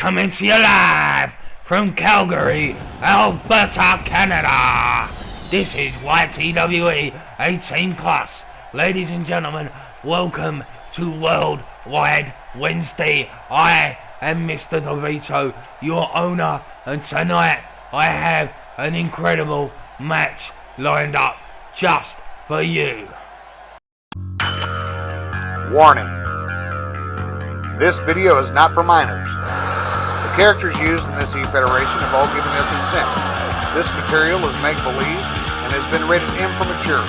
Coming to you live from Calgary, Alberta, Canada. This is YTWE 18+. Ladies and gentlemen, welcome to Worldwide Wednesday. I am Mr. DeVito, your owner, and tonight I have an incredible match lined up just for you. Warning. This video is not for minors. The characters used in this E-Federation have all given their consent. This material is make-believe and has been rated M for mature.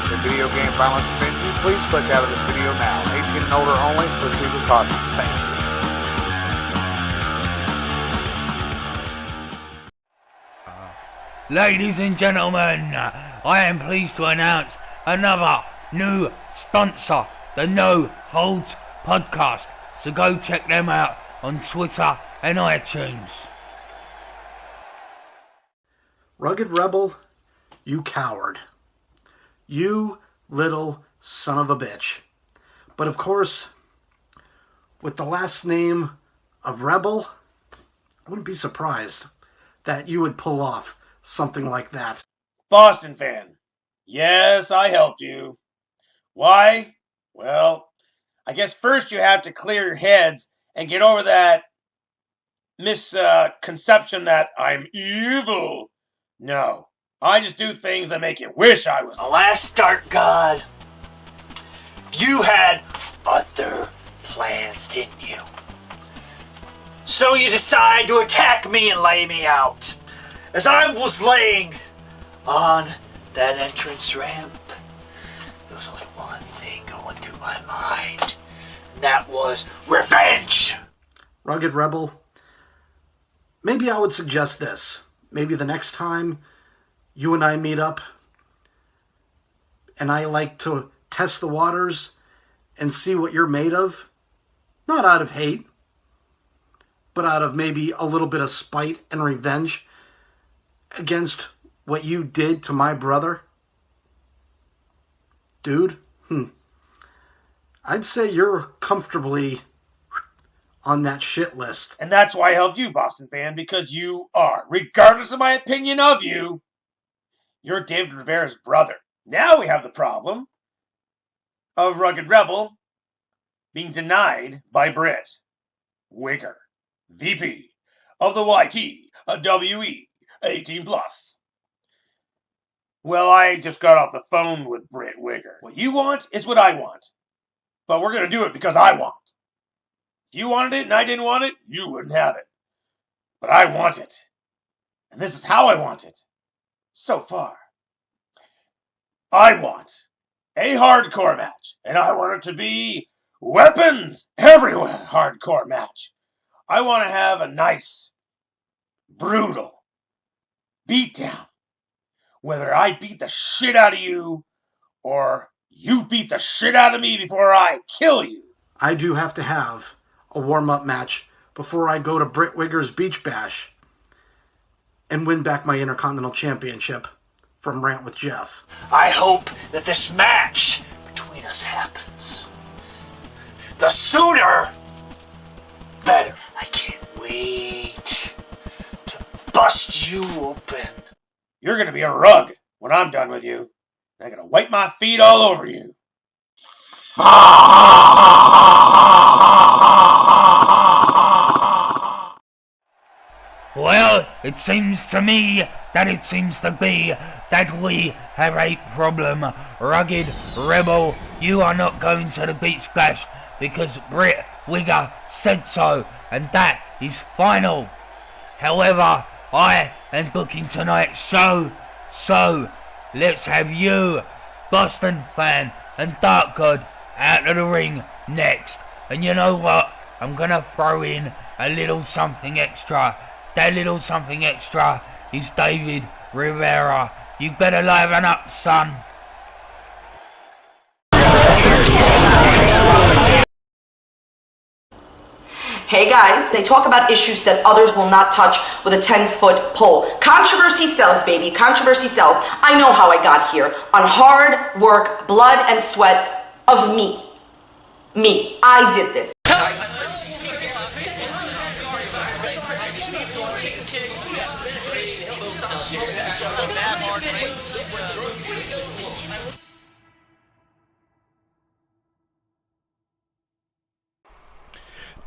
If video game violence offends you, please click out of this video now. 18 and older only. Proceed with caution. Thank you. Ladies and gentlemen, I am pleased to announce another new sponsor, the No Holds Podcast. So go check them out on Twitter and iTunes. Rugged Rebel, you coward. You little son of a bitch. But of course, with the last name of Rebel, I wouldn't be surprised that you would pull off something like that. Bostonfan, yes, I helped you. Why? Well, I guess first you have to clear your heads and get over that misconception that I'm evil. No, I just do things that make you wish I was. The last Dahrkgodd, you had other plans, didn't you? So you decide to attack me and lay me out. As I was laying on that entrance ramp, there was only one thing going through my mind, and that was revenge. Rugged Rebel, maybe I would suggest this. Maybe the next time you and I meet up and I like to test the waters and see what you're made of, not out of hate, but out of maybe a little bit of spite and revenge against what you did to my brother. Dude, I'd say you're comfortably on that shit list. And that's why I helped you, Bostonfan, because you are, regardless of my opinion of you, you're David Rivera's brother. Now we have the problem of Rugged Rebel being denied by Britt Wigger, VP of the YTWE 18+. Well, I just got off the phone with Britt Wigger. What you want is what I want. But we're going to do it because I want. If you wanted it and I didn't want it, you wouldn't have it. But I want it. And this is how I want it. So far. I want a hardcore match. And I want it to be weapons everywhere hardcore match. I want to have a nice, brutal beatdown. Whether I beat the shit out of you or you beat the shit out of me before I kill you. I do have to have a warm-up match before I go to Britt Wigger's Beach Bash and win back my Intercontinental Championship from Rant with Jeff. I hope that this match between us happens. The sooner, better. I can't wait to bust you open. You're going to be a rug when I'm done with you. I'm going to wipe my feet all over you. Well, it seems to me that we have a problem. Rugged Rebel, you are not going to the beach bash because Britt Wigger said so, and that is final. However, I am booking tonight's show, so let's have you, Bostonfan and Dahrkgodd, out of the ring next. And you know what? I'm gonna throw in a little something extra. That little something extra is David Rivera. You better liven up, son. Hey guys, they talk about issues that others will not touch with a 10-foot pole. Controversy sells, baby. Controversy sells. I know how I got here. On hard work, blood and sweat of me. Me. I did this.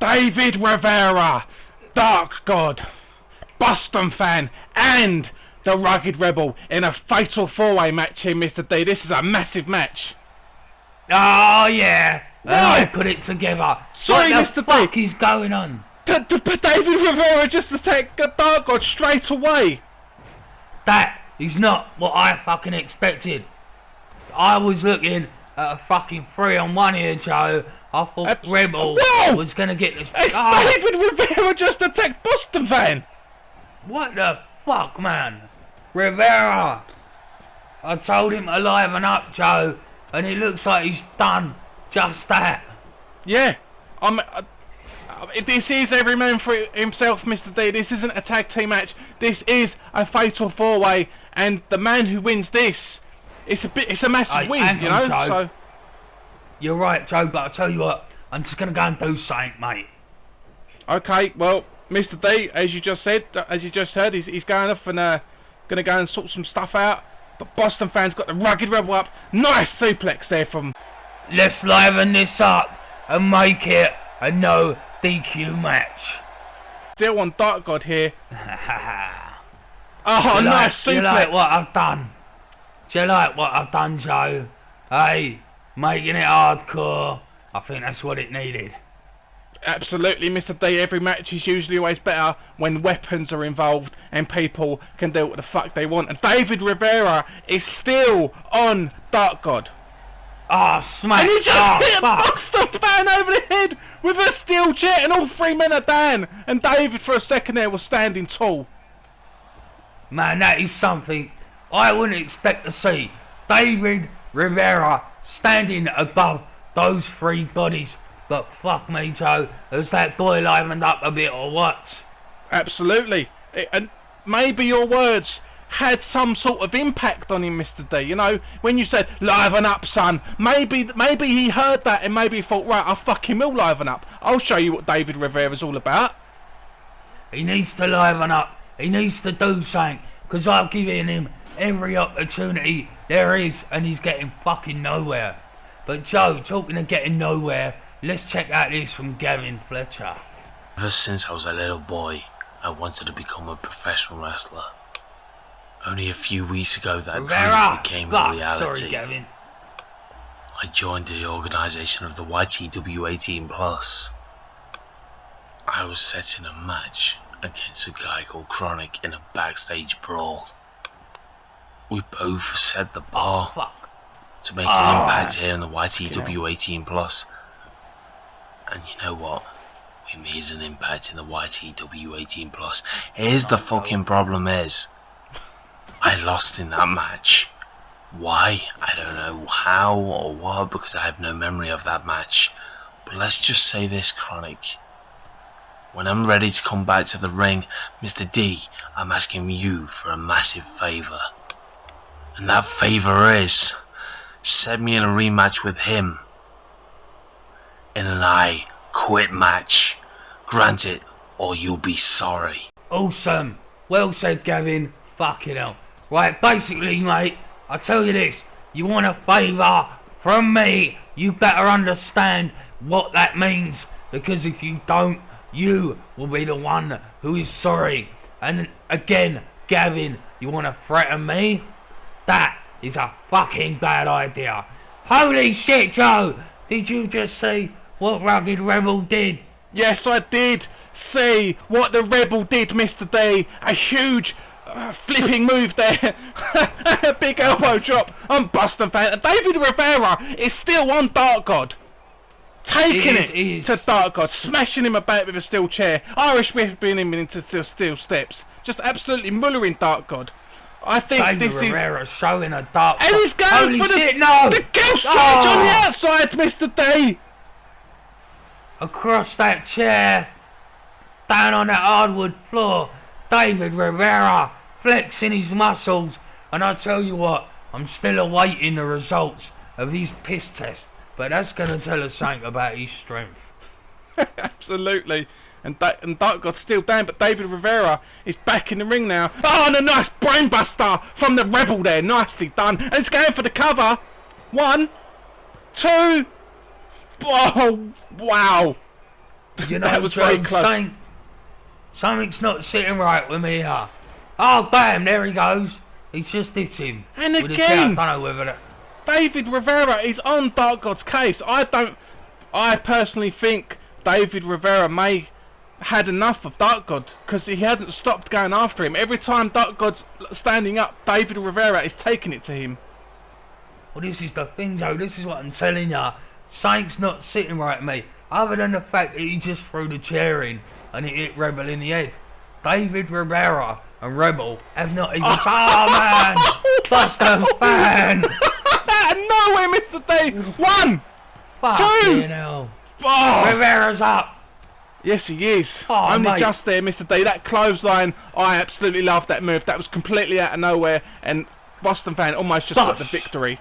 David Rivera, Dahrkgodd, Bostonfan, and the Rugged Rebel in a fatal four-way match here, Mr. D. This is a massive match. Oh yeah, and Why? I put it together. Sorry, what Mr. the D. fuck is going on? David Rivera just attacked Dahrkgodd straight away. That is not what I fucking expected. I was looking at a fucking 3-on-1 here, Joe. I thought Rebel Whoa! was gonna get this. David Rivera just attacked Bostonfan. What the fuck, man? Rivera! I told him to liven up, Joe, and it looks like he's done just that. Yeah, this is every man for himself, Mr. D. This isn't a tag team match. This is a fatal four-way, and the man who wins this, it's a massive win, you know. Joe. So you're right, Joe, but I'll tell you what, I'm just gonna go and do something, mate. okay, well, Mr. D, as you just said, as you just heard, he's going off and gonna go and sort some stuff out. But Bostonfan's got the Rugged Rebel up. Nice suplex there from. Let's liven this up and make it a no DQ match. Still on Dahrkgodd here. Oh, nice suplex. Do you like what I've done? Do you like what I've done, Joe? Hey, making it hardcore. I think that's what it needed. Absolutely, Mr. D. Every match is usually always better when weapons are involved and people can do what the fuck they want. And David Rivera is still on Dahrkgodd. Oh, smack! And he just hit a fuck. Bostonfan over the head with a steel chair, and all three men are down. And David, for a second there, was standing tall. Man, that is something I wouldn't expect to see. David Rivera standing above those three bodies. But fuck me, Joe, has that boy livened up a bit or what? Absolutely. And maybe your words had some sort of impact on him, Mr. D. You know, when you said, liven up, son, maybe he heard that and maybe thought, right, I'll fucking will liven up. I'll show you what David Rivera's all about. He needs to liven up. He needs to do something. Because I've given him every opportunity there is and he's getting fucking nowhere. But Joe, talking of getting nowhere, let's check out this from Gavin Fletcher. Ever since I was a little boy, I wanted to become a professional wrestler. Only a few weeks ago that dream became a reality. Sorry, Gavin. I joined the organisation of the YTWE 18+. I was set in a match against a guy called Chronic in a backstage brawl. We both set the bar to make an impact here in the YTWE 18+. And you know what? We made an impact in the YTWE 18+. Here's the fucking problem is, I lost in that match. Why? I don't know how or what, because I have no memory of that match. But let's just say this, Chronic. When I'm ready to come back to the ring, Mr. D, I'm asking you for a massive favour. And that favour is, set me in a rematch with him. In an I quit match. Grant it, or you'll be sorry. Awesome. Well said, Gavin. Fucking hell. Right, basically, mate, I tell you this. You want a favour from me, you better understand what that means. Because if you don't, you will be the one who is sorry. And again, Gavin, you want to threaten me? That is a fucking bad idea. Holy shit, Joe! Did you just see what Rugged Rebel did? Yes, I did see what the Rebel did, Mr. D. A huge flipping move there. A big elbow drop on Bostonfan. And David Rivera is still on Dahrkgodd. Taking it to Dahrkgodd, smashing him about with a steel chair, Irish whipping him into steel steps. Just absolutely mullering Dahrkgodd. I think David this Rivera showing a dark. And he's going for the ghost charge on the outside, Mr. D. Across that chair, down on that hardwood floor, David Rivera flexing his muscles. And I tell you what, I'm still awaiting the results of his piss test, but that's going to tell us something about his strength. Absolutely. and Dahrkgodd's still down, but David Rivera is back in the ring now. Oh, and a nice brainbuster from the Rebel there, nicely done, and it's going for the cover. 1, 2, oh, wow. You know, that was very close. Something's not sitting right with me here. Oh, damn, there he goes. He's just hit him. And with again, I don't know whether that... David Rivera is on Dahrkgodd's case. I personally think David Rivera may had enough of Dahrkgodd, because he hasn't stopped going after him. Every time Dahrkgodd's standing up, David Rivera is taking it to him. Well, this is the thing, Joe. This is what I'm telling you. Something's not sitting right with me. Other than the fact that he just threw the chair in and it hit Rebel in the head. David Rivera and Rebel have not even... Oh, man! Bostonfan! Nowhere, Mr. D! 1! Fucking hell. Oh. Rivera's up. Yes, he is. Oh, Only mate. just there, Mr. D. That clothesline, I absolutely loved that move. That was completely out of nowhere, and Bostonfan almost just got the victory.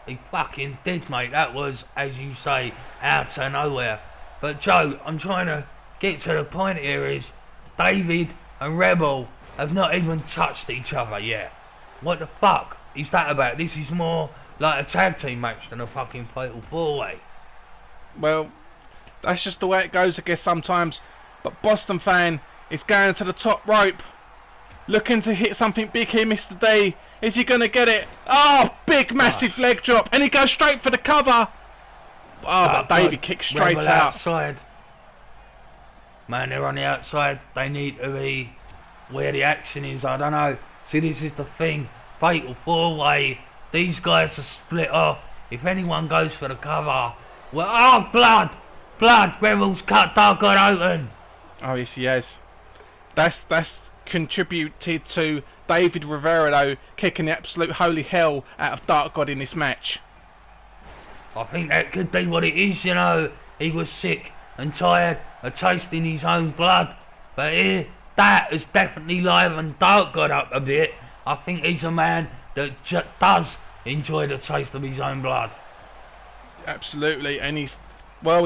He fucking did, mate. That was, as you say, out of nowhere. But, Joe, I'm trying to get to the point here is David and Rebel have not even touched each other yet. What the fuck is that about? This is more like a tag team match than a fucking fatal 4-way. Well, that's just the way it goes, I guess, sometimes. But Bostonfan is going to the top rope, looking to hit something big here, Mr. D. Is he going to get it? Oh, big, massive leg drop. And he goes straight for the cover. Oh, but David kicks straight Rebel out. Outside. Man, they're on the outside. They need to be where the action is. I don't know. See, this is the thing. Fatal 4-way. These guys are split off. If anyone goes for the cover... Well, oh, blood! Blood! Rebel's cut Dahrkgodd open. Oh, yes, he has. That's contributed to David Rivera, though, kicking the absolute holy hell out of Dahrkgodd in this match. I think that could be what it is, you know. He was sick and tired of tasting his own blood. But here, that has definitely livened Dahrkgodd up a bit. I think he's a man that does enjoy the taste of his own blood. Absolutely, and he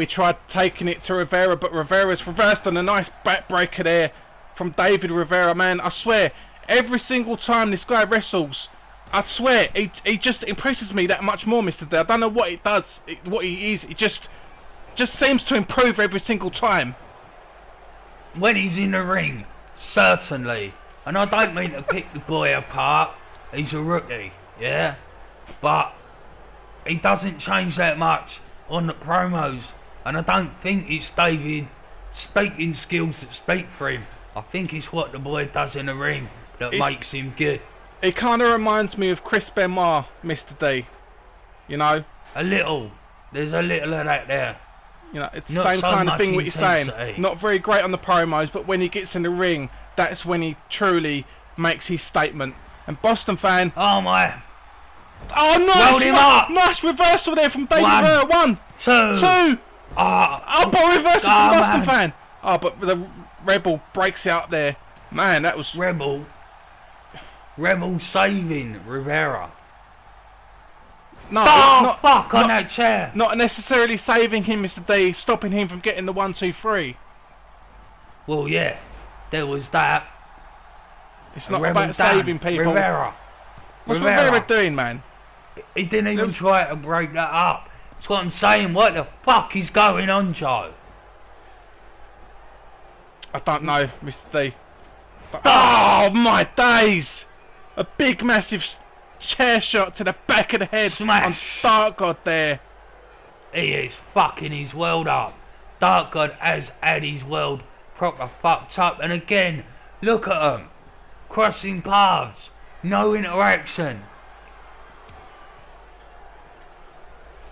tried taking it to Rivera, but Rivera's reversed on a nice backbreaker there from David Rivera. Man, I swear, every single time this guy wrestles, I swear, he just impresses me that much more, Mr. D. I don't know what it does, what he is. It just seems to improve every single time. When he's in the ring, certainly. And I don't mean to pick the boy apart. He's a rookie, yeah? But he doesn't change that much on the promos. And I don't think it's David's speaking skills that speak for him. I think it's what the boy does in the ring that makes him good. He kind of reminds me of Chris Benoit, Mr. D. You know? A little. There's a little of that there. You know, it's Not the same so kind of much thing what you're saying. intensity. Not very great on the promos, but when he gets in the ring, that's when he truly makes his statement. And Bostonfan... Oh, my... Oh, nice! Rolled him up. Nice reversal there from David One, Rivera. 1, 2. Oh, But reversal from man. Bostonfan. Oh, but the Rebel breaks it up there. Man, that was... Rebel saving Rivera. No, fuck on that chair. Not necessarily saving him, Mr. D, stopping him from getting the 1, 2, 3. Well, yeah, there was that. It's not Rebel about down. saving people. Rivera. What's Rivera doing, man? He didn't even try to break that up. That's what I'm saying. What the fuck is going on, Joe? I don't know, Mr. D. Oh, my days! A big, massive chair shot to the back of the head Smash. on Dahrkgodd there. He is fucking his world up. Dahrkgodd has had his world proper fucked up. And again, look at them. Crossing paths. No interaction.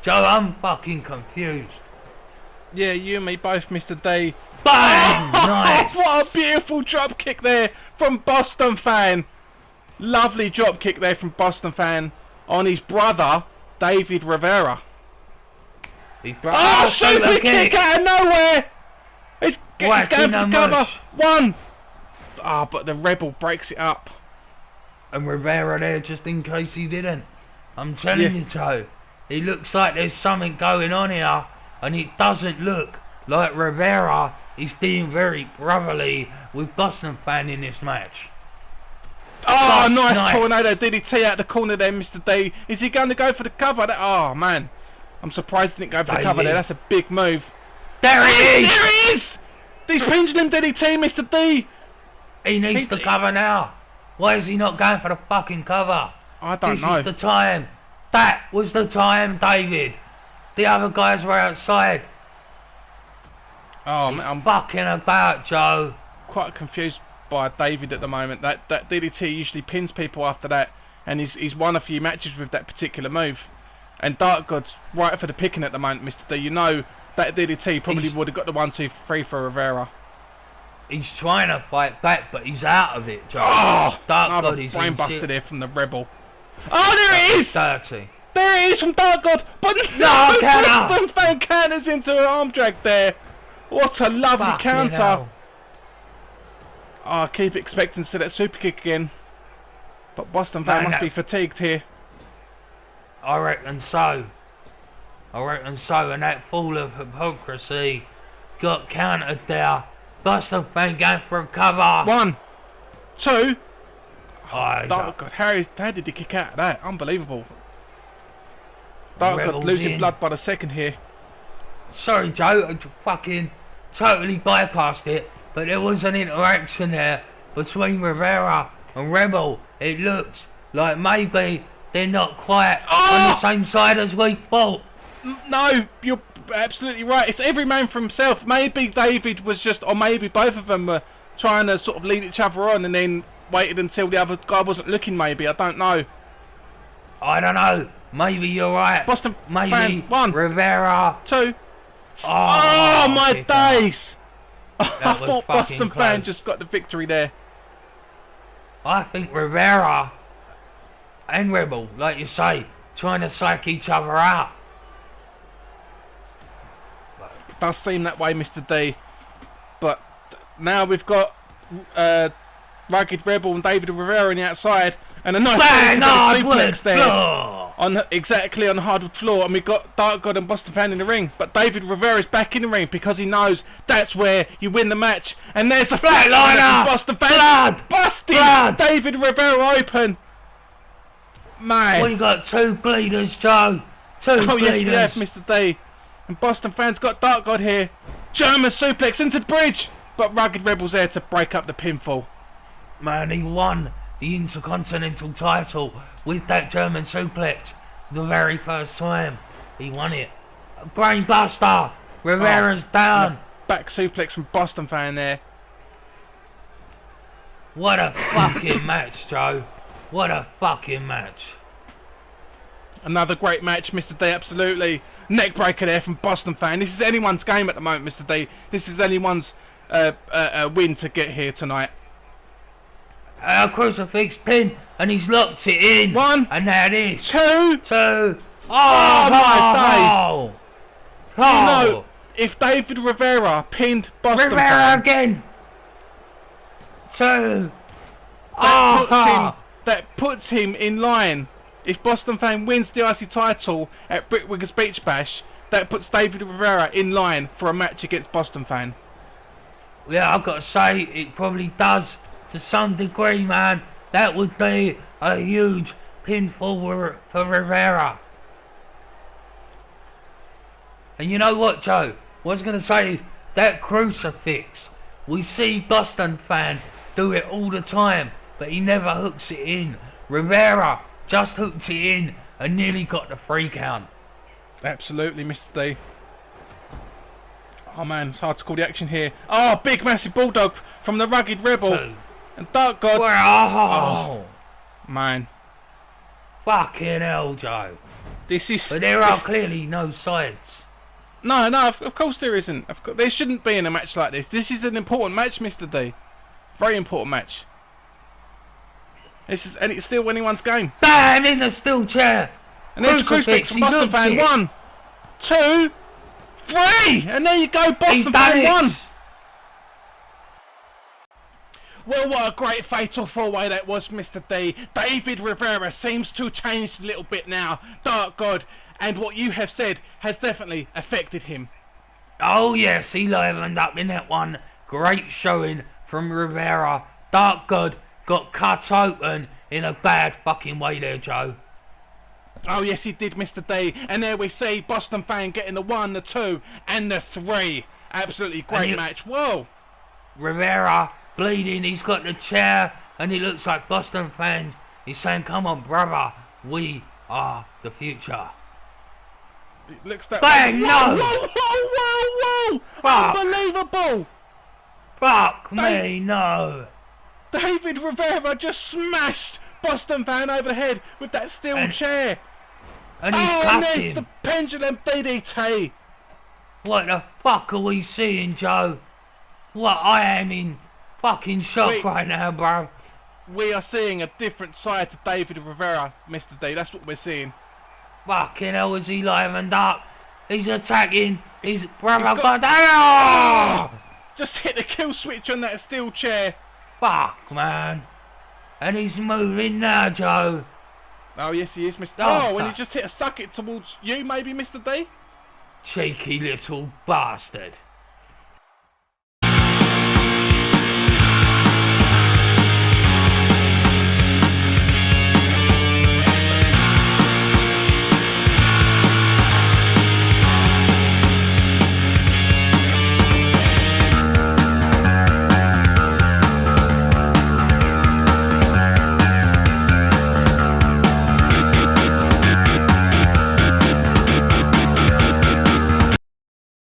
Joe, I'm fucking confused. Yeah, you and me both, Mr. D. Bang! Nice. What a beautiful drop kick there from Bostonfan. Lovely drop kick there from Bostonfan on his brother, David Rivera. Oh, super kick out of nowhere! It's going for the cover. 1. Ah, but the Rebel breaks it up. And Rivera there just in case he didn't. I'm telling you, Joe, it looks like there's something going on here, and it doesn't look like Rivera He's being very brotherly with Bostonfan in this match. Oh, nice tornado DDT out the corner there, Mr. D. Is he going to go for the cover? Oh, man. I'm surprised he didn't go for the cover there. That's a big move. There it is! There it is! He's pendulum DDT, Mr. D. He needs the cover now. Why is he not going for the fucking cover? I don't know. This is the time. That was the time, David. The other guys were outside. Oh, man, I'm fucking about, Joe. Quite confused by David at the moment. That DDT usually pins people after that, and he's won a few matches with that particular move. And Dahrkgodd's right for the picking at the moment, Mr. D. You know that DDT probably would have got the 1-2-3 for Rivera. He's trying to fight back, but he's out of it, Joe. Oh, Dahrkgodd is brain buster there from the Rebel. Oh, there it is! Dirty. There it is from Dahrkgodd, but no, Bostonfan counters into an arm drag there. What a lovely counter. Hell. Oh, I keep expecting to see that super kick again. But Bostonfan must be fatigued here. I reckon so. And that fool of hypocrisy got countered there. Bostonfan going for a cover. 1, 2. Oh, Dahrkgodd, how did he kick out of that? Unbelievable. Dahrkgodd losing blood by the second here. Sorry, Joe, I fucking totally bypassed it, but there was an interaction there between Rivera and Rebel. It looks like maybe they're not quite on the same side as we thought. No, you're absolutely right. It's every man for himself. Maybe David was just, or maybe both of them were trying to sort of lead each other on and then waited until the other guy wasn't looking, maybe. I don't know. I don't know. Maybe you're right. Boston maybe fan, 1, Rivera. 2. Oh my days! I was thought fucking Bostonfan close. just got the victory there. I think Rivera and Rebel, like you say, trying to psych each other out. It does seem that way, Mr. D. But now we've got Rugged Rebel and David Rivera on the outside, and a nice suplex there. Exactly on the hardwood floor, and we've got Dahrkgodd and Bostonfan in the ring, but David Rivera's back in the ring because he knows that's where you win the match. And there's a flatliner! Bostonfan busting David Rivera open. Man, we got 2 bleeders, Joe. 2 bleeders. Yes, we have, Mr. D. And Bostonfan's got Dahrkgodd here. German suplex into the bridge, but Rugged Rebel's there to break up the pinfall. Man, he won the Intercontinental title with that German suplex the very first time. He won it. Brainbuster! Rivera's down. Back suplex from Bostonfan there. What a fucking match, Joe. What a fucking match. Another great match, Mr. D, absolutely. Neck breaker there from Bostonfan. This is anyone's game at the moment, Mr. D. This is anyone's win to get here tonight. Crucifix pin, and he's locked it in. 1, and there it is. 2. Oh, my days. You know, if David Rivera pinned Bostonfan, Rivera again. 2. That puts him in line. If Bostonfan wins the IC title at Brickwiggers Beach Bash, that puts David Rivera in line for a match against Bostonfan. Yeah, I've got to say, it probably does to some degree, man. That would be a huge pinfall for Rivera. And you know what, Joe? What I was going to say is, that crucifix, we see Bostonfan do it all the time, but he never hooks it in. Rivera just hooked it in and nearly got the 3 count. Absolutely, Mr. D. Oh man, it's hard to call the action here. Oh, big massive bulldog from the Rugged Rebel. 2. And Dahrkgodd. Oh, man. Fucking hell, Joe. But there are clearly no sides. No, of course there isn't. There shouldn't be in a match like this. This is an important match, Mr. D. Very important match. And it's still anyone's game. Bam! In the steel chair. And there's a crucifix from Bostonfan. 1, 2, 3! And there you go, Bostonfan won! Well, what a great fatal 4-way that was, Mr. D. David Rivera seems to have changed a little bit now. Dahrkgodd, and what you have said has definitely affected him. Oh yes, he livened up in that one. Great showing from Rivera. Dahrkgodd got cut open in a bad fucking way there, Joe. Oh yes, he did, Mr. D. And there we see Bostonfan getting the 1, the 2, and the 3. Absolutely great match. Whoa! Rivera bleeding. He's got the chair, and he looks like Bostonfan. He's saying, "Come on, brother. We are the future." It looks that. Bang! Whoa, No! whoa, whoa, whoa! Fuck. Unbelievable! Fuck me, no! David Rivera just smashed Bostonfan over the head with that steel chair. And he's and cussing. there's the pendulum DDT. What the fuck are we seeing, Joe? What, I am in fucking shock right now, bro. We are seeing a different side to David Rivera, Mr. D. That's what we're seeing. Fucking hell, is he livened up? He's attacking his brother. Just hit the kill switch on that steel chair. Fuck, man. And he's moving now, Joe. Oh, yes, he is, Mr. Oh, and he just hit a suck it towards you, maybe, Mr. D? Cheeky little bastard.